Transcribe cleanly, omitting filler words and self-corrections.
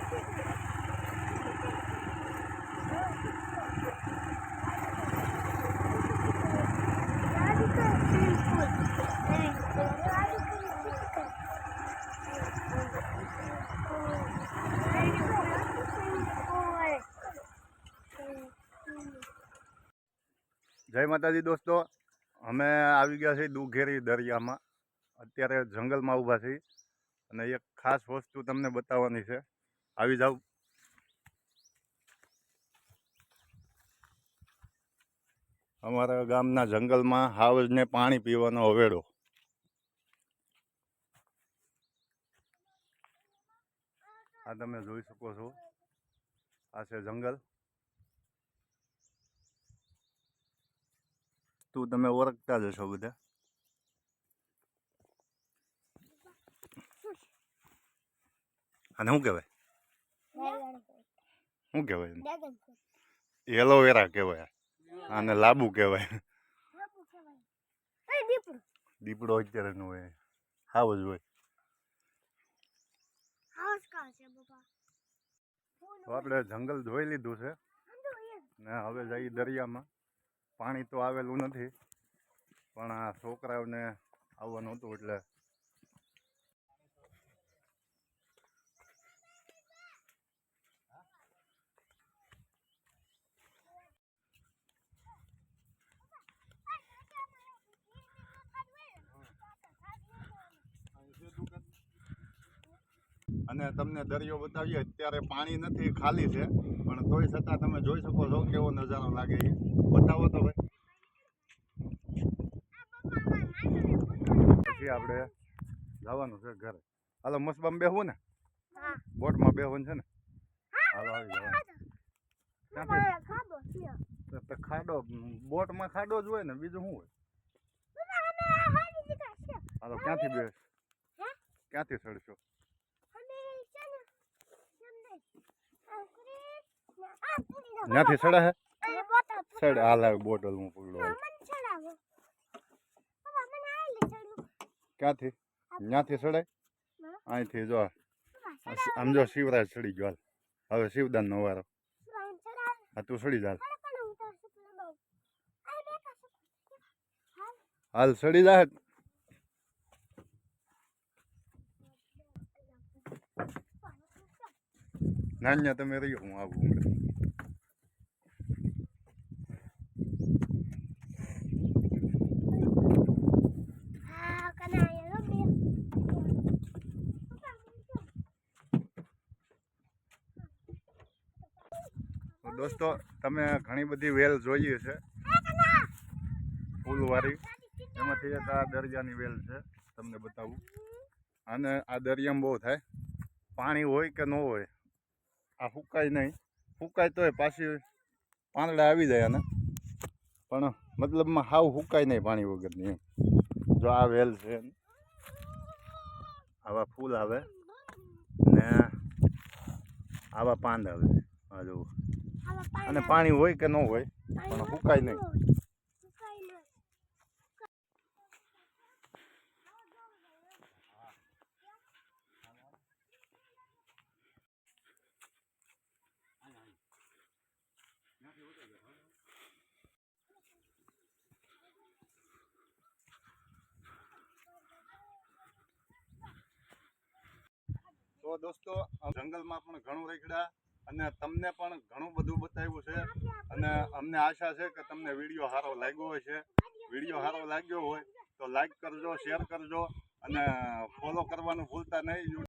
જય માતાજી દોસ્તો, અમે આવી ગયા છીએ દુઘેરી દરિયામાં. અત્યારે જંગલમાં ઊભા છીએ અને એક ખાસ વસ્તુ તમને બતાવવાની છે. આવી જાવ. અમારા ગામના જંગલમાં હાવજને પાણી પીવાનો હવેડો. આ તમે જોઈ શકો છો, આ છે જંગલ. તું તમે ઓળખતા જ હશો બધા. અને શું કહેવાય? શું કહેવાય? એલોવેરા કહેવાય. આને લાંબુ કહેવાય. દીપડો અત્યારે નો હોય, હાવજ હોય. તો આપણે જંગલ જોઈ લીધું છે ને હવે જઈ દરિયામાં. પાણી તો આવેલું નથી, પણ આ છોકરાઓને આવવાનું હતું એટલે અને તમને દરિયો બતાવીએ. અત્યારે પાણી નથી, ખાલી છે, પણ તોય છતાં તમે જોઈ શકો છો કેવો નજારો લાગે. એ બતાવો તો ભાઈ. પછી આપણે જવાનું છે ઘરે. હાલો મસ્તમાં બેહવું ને, બોટમાં બેહવું છે ને. હાલો આવી જવાનું. ખાડો બોટમાં ખાડો જ હોય ને, બીજું શું હોય? હાલો ક્યાંથી ક્યાંથી ચડશો? ત્યાંથી ચડે હે? ચડ હાલ આવે બોટલ હું પકડો. ક્યાંથી? ત્યાંથી ચડાય? અહીંથી જો આમ જો શિવરાજ ચડી ગયો. હવે શિવદાન નો વારો. હા તું ચડી જા. હાલ ચડી જા. નાન્યા તમે રહ્યો, હું આવું. દોસ્તો તમે ઘણી બધી વેલ જોઈએ છે ફૂલવાળી. એમાંથી એક આ દરિયાની વેલ છે, તમને બતાવું. અને આ દરિયામાં બહુ થાય. પાણી હોય કે ન હોય, આ ફૂંકાય નહીં. ફૂંકાય તોય પાછી પાંદડા આવી જાય આને, પણ મતલબમાં હાવ ફૂંકાય નહીં પાણી વગરની. જો આ વેલ છે, આવા ફૂલ આવે ને આવા પાંદ આવે. આ જુઓ. અને પાણી હોય કે ન હોય, પણ ફૂંકાય નહીં. તો દોસ્તો જંગલમાં પણ ઘણું રખડ્યા અને તમને પણ ઘણું બધું બતાવ્યું છે. અને અમને આશા છે કે તમને વિડીયો સારો લાગ્યો હોય છે. વિડીયો સારો લાગ્યો હોય તો લાઈક કરજો, શેર કરજો અને ફોલો કરવાનું ભૂલતા નહીં.